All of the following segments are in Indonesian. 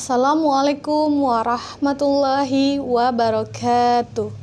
Assalamualaikum warahmatullahi wabarakatuh.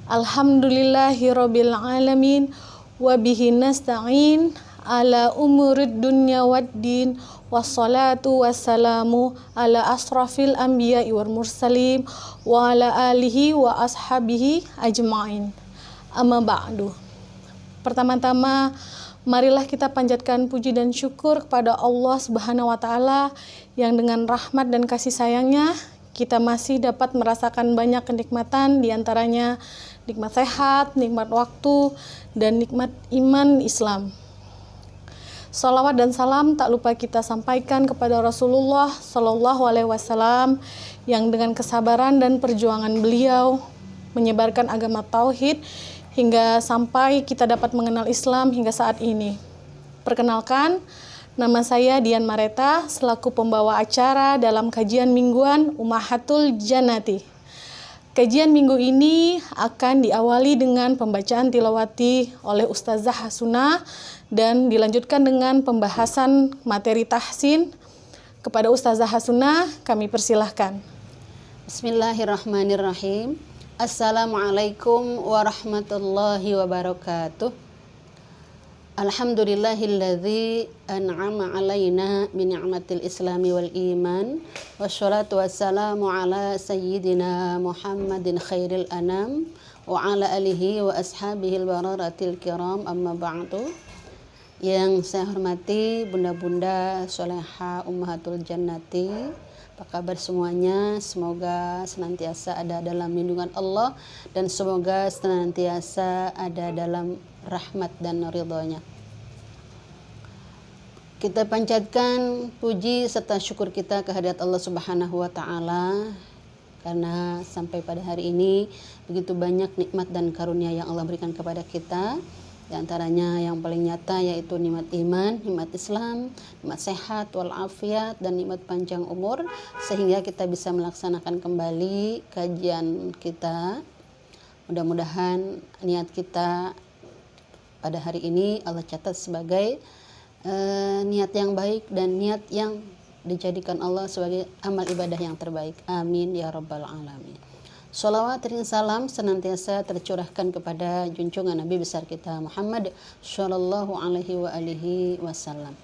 Alhamdulillahirabbil alamin wa bihi nasta'in ala umurid dunya waddin wassalatu wassalamu ala asrafil anbiya'i wal mursalin wa ala alihi wa ashabihi ajma'in. Amma ba'du. Pertama-tama marilah kita panjatkan puji dan syukur kepada Allah Subhanahu wa taala yang dengan rahmat dan kasih sayangnya kita masih dapat merasakan banyak kenikmatan, di antaranya nikmat sehat, nikmat waktu, dan nikmat iman Islam. Salawat dan salam tak lupa kita sampaikan kepada Rasulullah Shallallahu Alaihi Wasallam yang dengan kesabaran dan perjuangan beliau menyebarkan agama tauhid hingga sampai kita dapat mengenal Islam hingga saat ini. Perkenalkan, nama saya Dian Mareta selaku pembawa acara dalam kajian mingguan Ummahatul Jannati. Kajian minggu ini akan diawali dengan pembacaan tilawati oleh Ustazah Hasunah dan dilanjutkan dengan pembahasan materi tahsin. Kepada Ustazah Hasunah, kami persilahkan. Bismillahirrahmanirrahim. Assalamualaikum warahmatullahi wabarakatuh. Alhamdulillahilladzi an'ama alaina min ni'matil islami wal iman. Wassalatu wassalamu ala sayyidina Muhammadin khairil anam wa ala alihi wa ashabihil bararatil kiram, amma ba'du. Yang saya hormati bunda-bunda soleha ummahatul jannati, apa kabar semuanya? Semoga senantiasa ada dalam lindungan Allah dan semoga senantiasa ada dalam rahmat dan ridhonya. Kita panjatkan puji serta syukur kita kehadirat Allah Subhanahu wa taala karena sampai pada hari ini begitu banyak nikmat dan karunia yang Allah berikan kepada kita. Di antaranya yang paling nyata yaitu nikmat iman, nikmat Islam, nikmat sehat walafiat, dan nikmat panjang umur, sehingga kita bisa melaksanakan kembali kajian kita. Mudah-mudahan niat kita pada hari ini Allah catat sebagai niat yang baik dan niat yang dijadikan Allah sebagai amal ibadah yang terbaik. Amin ya rabbal alamin. Sholawat dan salam senantiasa tercurahkan kepada junjungan Nabi besar kita Muhammad Shallallahu Alaihi Wasallam.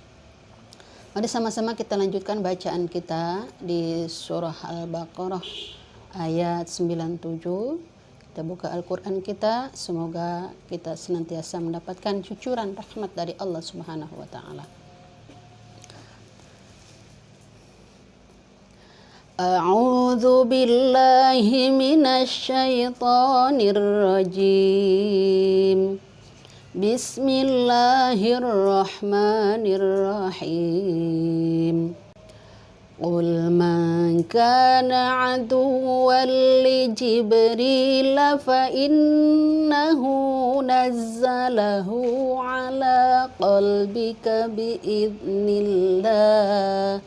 Mari sama-sama kita lanjutkan bacaan kita di surah Al-Baqarah ayat 97. Kita buka Al-Quran kita, semoga kita senantiasa mendapatkan cucuran rahmat dari Allah Subhanahu wa taala. A'udzu billahi minasyaitonir rajim. Bismillahirrahmanirrahim. Qul man kana aduwwan li Jibril fa innahu nazzalahu ala qalbika biidnillahi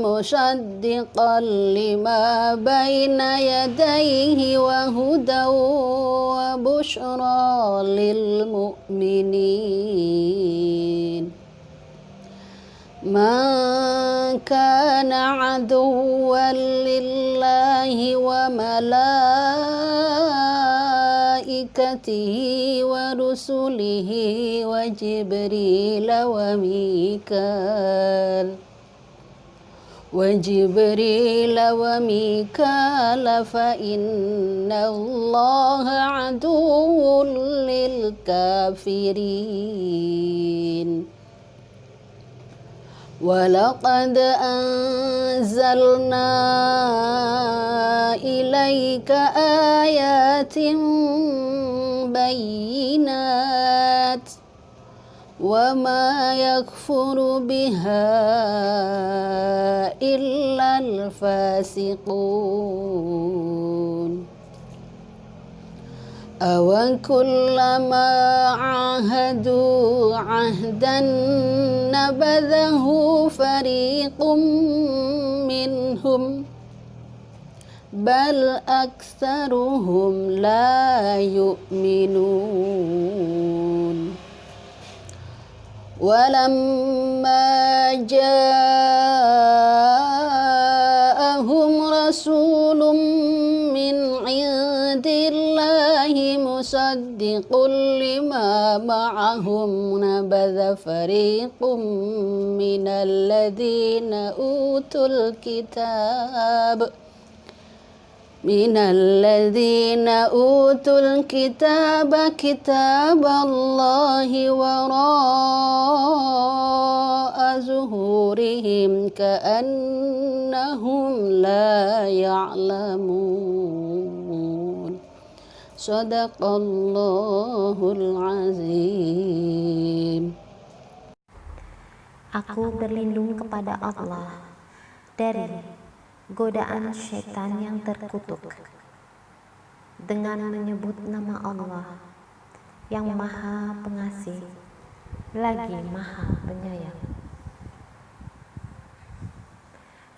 musaddiqan lima baina yadayhi wa hudaw wa bushra lil mu'minin. Man kana aduwwan lillahi wa malaikatihi wa rusulihi wa Jibril wa Mikal fa inna Allaha aduwwun lil kafirin. Walaqad anzalna ilaika ayatin bayyinat wa ma yakfuru biha illa al-fasiqun. Awan kullama ahadu ahdan nabadahu fariqum minhum bal aktsaruhum la yu'minun. walamma ja'ahum rasulun min indillahi musaddiqun lima ma'ahum nabadha fariqum minal ladzina utul kitab kitab Allahi wara'a zuhurihim ka'annahum la ya'lamun. Sadaqallahul azim. Aku berlindung kepada Allah dari godaan syaitan yang terkutuk dengan menyebut nama Allah yang Maha Pengasih lagi Maha Penyayang.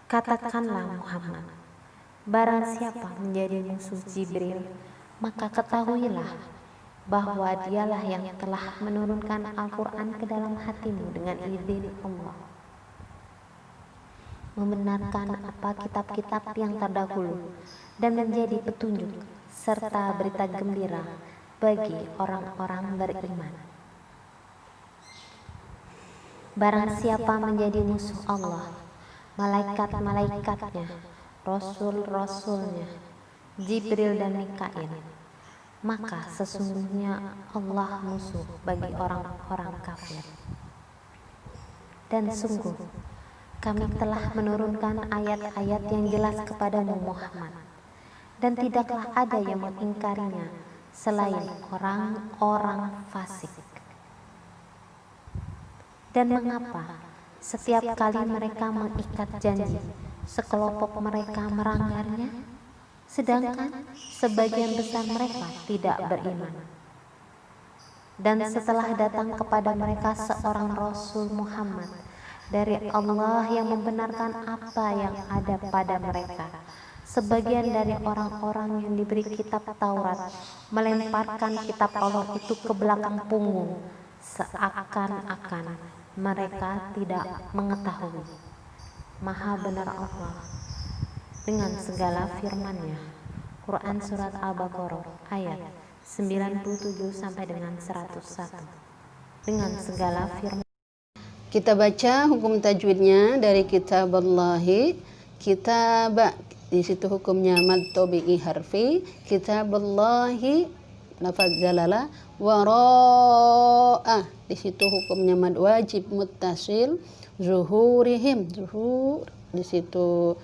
Katakanlah Muhammad, barang siapa menjadi musuh Jibril, maka ketahuilah bahwa dialah yang telah menurunkan Al-Quran ke dalam hatimu dengan izin Allah, membenarkan apa kitab-kitab yang terdahulu dan menjadi petunjuk serta berita gembira bagi orang-orang beriman. Barang siapa menjadi musuh Allah, malaikat-malaikatnya, rasul-rasulnya, Jibril dan Mikail, maka sesungguhnya Allah musuh bagi orang-orang kafir. Dan sungguh kami telah menurunkan ayat-ayat yang jelas kepadamu Muhammad, dan tidaklah ada yang mengingkarinya selain orang-orang fasik. Dan mengapa setiap kali mereka mengikat janji, sekelompok mereka melanggarnya, sedangkan sebagian besar mereka tidak beriman? Dan setelah datang kepada mereka seorang Rasul Muhammad dari Allah yang membenarkan apa yang ada pada mereka, sebagian dari orang-orang yang diberi kitab Taurat melemparkan kitab Allah itu ke belakang punggung, seakan-akan mereka tidak mengetahui. Maha benar Allah dengan segala firman-Nya. Quran Surat Al-Baqarah ayat 97 sampai dengan 101. Dengan segala firman. Kita baca hukum tajwidnya dari kitab Allahi. Kitab, di situ hukumnya mad tabi'i harfi. Kitab Allahi lafaz jalalah. Wara'a, di situ hukumnya mad wajib muttasil. Zuhurihim, zuhur, di situ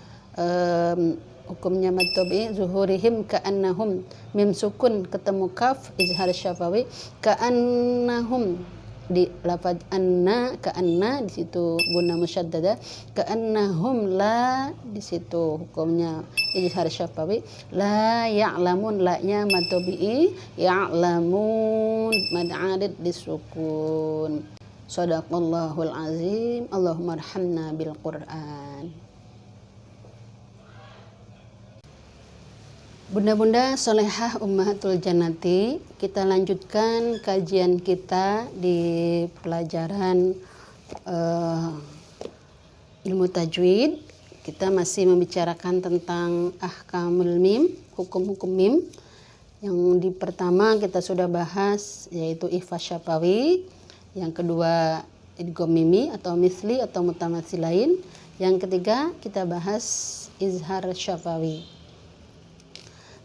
hukumnya mad tabi'i. Zuhurihim ka'annahum, mim sukun ketemu kaf, izhar syafawi. Ka'annahum, di lafaz anna, ka'anna, di situ guna musyaddada. Ka'annahum la, di situ hukumnya izhar syafawi. La ya'lamun, la-nya mad tabi'i. Ya'lamun mad 'arid disukun. Shadaqallahul azim. Allahumma arhamna bil Qur'an. Bunda-bunda solehah ummahatul jannati, kita lanjutkan kajian kita di pelajaran ilmu tajwid. Kita masih membicarakan tentang ahkamul mim, hukum-hukum mim. Yang di pertama kita sudah bahas yaitu ikhfa syafawi, yang kedua idgham mimi atau misli atau mutamatsilain, yang ketiga kita bahas izhar syafawi.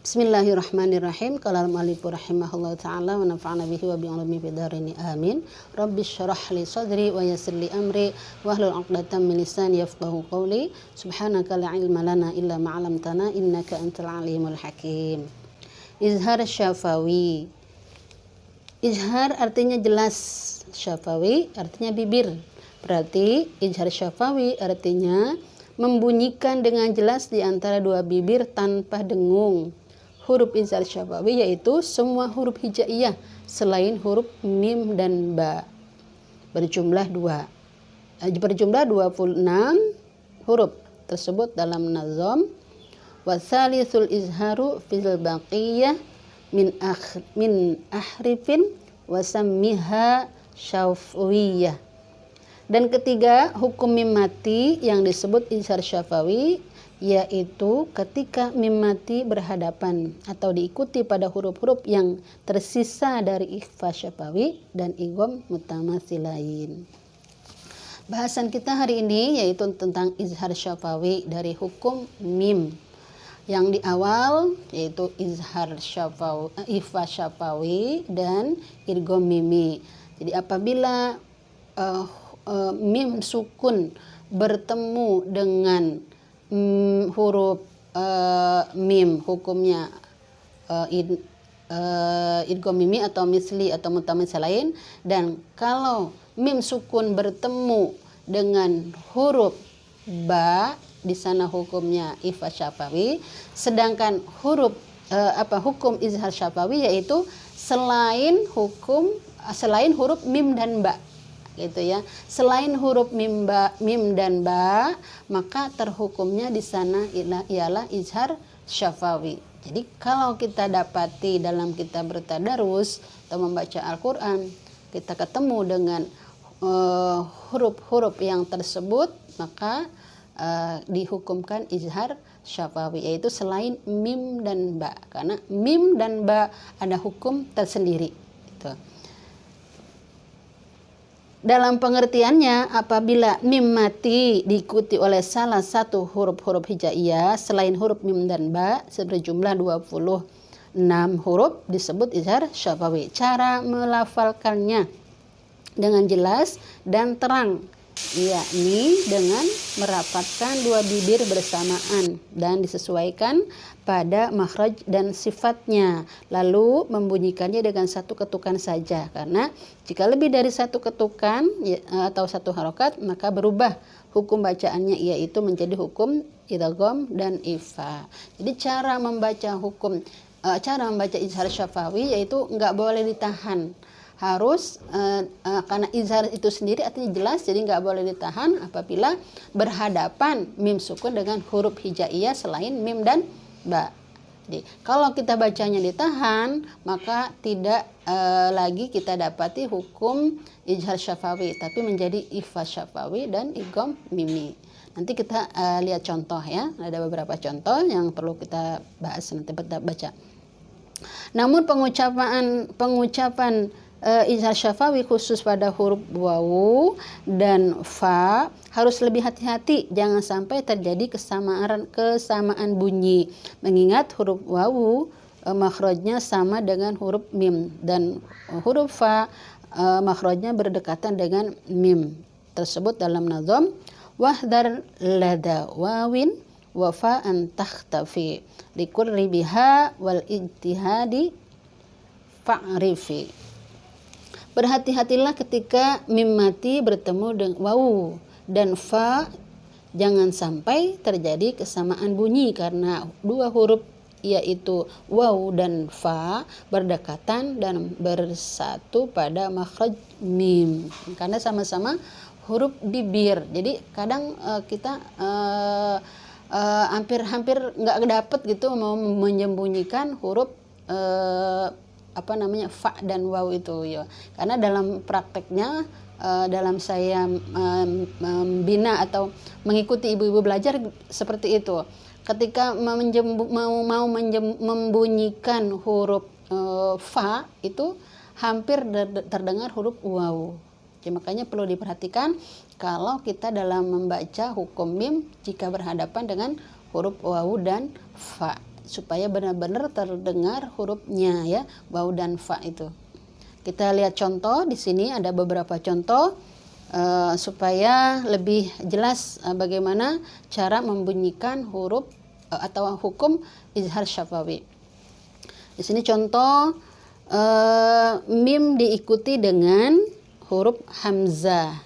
Bismillahirrahmanirrahim. Qala al-mu'allif rahimahullah ta'ala wa nafa'ana bihi wa bi'ulumi fid dharain amin. Rabbi shrah li sadri wa yassir li amri wa hlul 'uqdatam min lisani yafqahu qawli. Subhanaka la ilma lana illa ma 'allamtana innaka antal alimul hakim. Izhar syafawi. Izhar artinya jelas, syafawi artinya bibir. Berarti izhar syafawi artinya membunyikan dengan jelas di antara dua bibir tanpa dengung. Huruf izhar syafawi yaitu semua huruf hijaiyah selain huruf mim dan ba. Berjumlah 26 huruf tersebut dalam nazam. Wasalisul izharu fil baqiyah min ahrifin wasammiha syafawiyah. Dan ketiga, hukum mim mati yang disebut izhar syafawi, yaitu ketika mim mati berhadapan atau diikuti pada huruf-huruf yang tersisa dari ikhfa syafawi dan idgham mutamathilain. Bahasan kita hari ini yaitu tentang izhar syafawi dari hukum mim. Yang di awal yaitu izhar syafawi, ikhfa syafawi dan idgham mimi. Jadi apabila mim sukun bertemu dengan huruf mim, hukumnya idgham mimi atau misli atau mutamathilain. Dan kalau mim sukun bertemu dengan huruf ba, di sana hukumnya ikhfa syafawi. Sedangkan hukum izhar syafawi yaitu selain huruf mim dan ba, gitu ya. Selain huruf mim dan ba, maka terhukumnya di sana ialah izhar syafawi. Jadi kalau kita dapati dalam kitab bertadarus atau membaca Al-Qur'an, kita ketemu dengan huruf-huruf yang tersebut, maka dihukumkan izhar syafawi, yaitu selain mim dan ba, karena mim dan ba ada hukum tersendiri. Gitu. Dalam pengertiannya, apabila mim mati diikuti oleh salah satu huruf-huruf hijaiyah selain huruf mim dan ba berjumlah 26 huruf disebut izhar syafawi. Cara melafalkannya dengan jelas dan terang, yakni dengan merapatkan dua bibir bersamaan dan disesuaikan pada makhraj dan sifatnya, lalu membunyikannya dengan satu ketukan saja, karena jika lebih dari satu ketukan atau satu harokat maka berubah hukum bacaannya, yaitu menjadi hukum idgham dan ikhfa. Jadi cara membaca izhar syafawi yaitu nggak boleh ditahan, harus karena izhar itu sendiri artinya jelas, jadi nggak boleh ditahan apabila berhadapan mim sukun dengan huruf hijaiyah selain mim dan ba. Jadi kalau kita bacanya ditahan, maka tidak lagi kita dapati hukum izhar syafawi, tapi menjadi ikhfa syafawi dan idgham mimi. Nanti kita lihat contoh ya, ada beberapa contoh yang perlu kita bahas nanti kita baca. Namun pengucapan izhar syafawi khusus pada huruf wawu dan fa harus lebih hati-hati, jangan sampai terjadi kesamaan bunyi, mengingat huruf wawu makhrajnya sama dengan huruf mim dan huruf fa makhrajnya berdekatan dengan mim. Tersebut dalam nazam wahdar lada wawin wa fa'an takhtafi likurri biha wal ijtihadi fa'rifi. Berhati-hatilah ketika mim mati bertemu dengan wawu dan fa, jangan sampai terjadi kesamaan bunyi karena dua huruf yaitu wawu dan fa berdekatan dan bersatu pada makhraj mim karena sama-sama huruf bibir. Jadi kadang kita hampir nggak dapet gitu mau menyembunyikan huruf fa dan waw itu ya. Karena dalam prakteknya dalam saya membina atau mengikuti ibu-ibu belajar seperti itu. Ketika mau membunyikan huruf fa itu hampir terdengar huruf waw. Jadi makanya perlu diperhatikan kalau kita dalam membaca hukum mim jika berhadapan dengan huruf waw dan fa, supaya benar-benar terdengar hurufnya ya, waw dan fa itu. Kita lihat contoh di sini, ada beberapa contoh supaya lebih jelas bagaimana cara membunyikan huruf atau hukum izhar syafawi. Di sini contoh mim diikuti dengan huruf hamzah.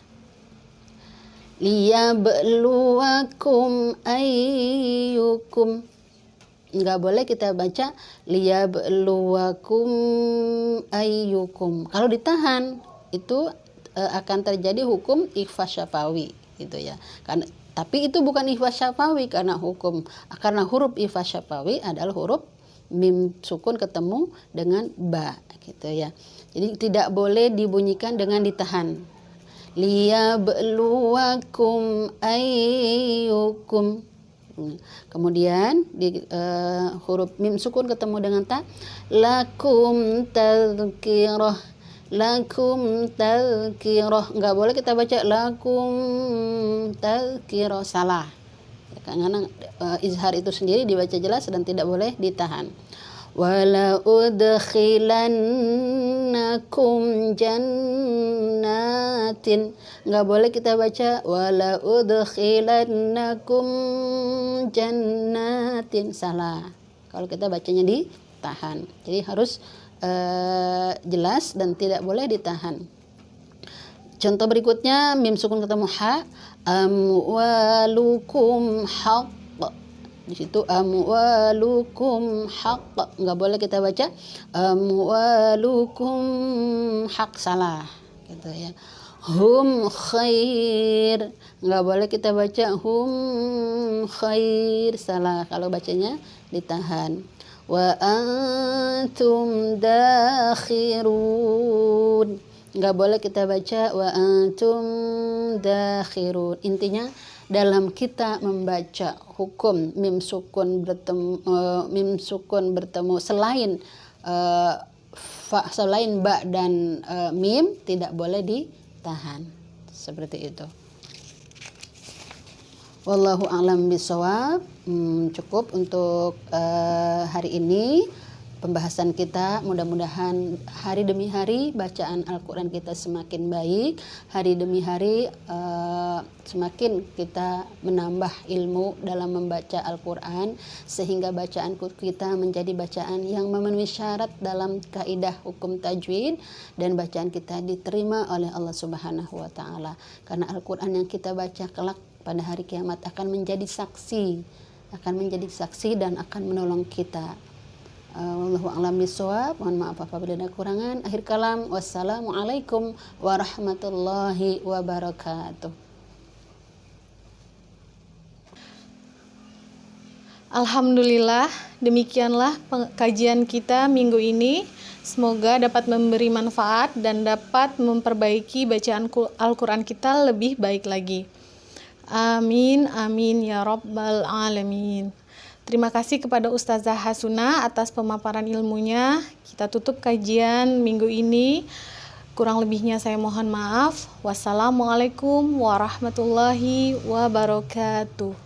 Liyabluwakum ayyukum. Enggak boleh kita baca liyabluwakum ayyukum. Kalau ditahan itu akan terjadi hukum ikhfa syafawi gitu ya. Tapi itu bukan ikhfa syafawi karena huruf ikhfa syafawi adalah huruf mim sukun ketemu dengan ba gitu ya. Jadi tidak boleh dibunyikan dengan ditahan. liyabluwakum ayyukum. Kemudian di huruf mim sukun ketemu dengan ta, lakum tadhkirah, lakum tadhkirah. Enggak boleh kita baca lakum tadhkirah, salah. Karena izhar itu sendiri dibaca jelas dan tidak boleh ditahan. Wala udkhilannakum jannatin, nggak boleh kita baca wala udkhilannakum jannatin, salah. Kalau kita bacanya ditahan, jadi harus jelas dan tidak boleh ditahan. Contoh berikutnya mim sukun ketemu ha, amwalukum haqq. Di situ amwalukum haqq, nggak boleh kita baca amwalukum haq, salah gitu ya. Hum khair, nggak boleh kita baca hum khair, salah kalau bacanya ditahan. Wa antum dakhirun, nggak boleh kita baca wa antum dakhirun. Intinya dalam kita membaca hukum mim sukun bertemu selain selain ba dan mim tidak boleh ditahan, seperti itu. Wallahu a'lam bishawab. Cukup untuk hari ini pembahasan kita. Mudah-mudahan hari demi hari bacaan Al-Quran kita semakin baik, hari demi hari semakin kita menambah ilmu dalam membaca Al-Quran, sehingga bacaan kita menjadi bacaan yang memenuhi syarat dalam kaidah hukum tajwid, dan bacaan kita diterima oleh Allah Subhanahu wa Ta'ala. Karena Al-Quran yang kita baca kelak pada hari kiamat akan menjadi saksi dan akan menolong kita. Wallahu a'lam bishawab. Mohon maaf apabila ada kekurangan. Akhir kalam, wassalamualaikum warahmatullahi wabarakatuh. Alhamdulillah, demikianlah kajian kita minggu ini. Semoga dapat memberi manfaat dan dapat memperbaiki bacaan Al-Quran kita lebih baik lagi. Amin, amin ya rabbal alamin. Terima kasih kepada Ustazah Hasuna atas pemaparan ilmunya. Kita tutup kajian minggu ini. Kurang lebihnya saya mohon maaf. Wassalamualaikum warahmatullahi wabarakatuh.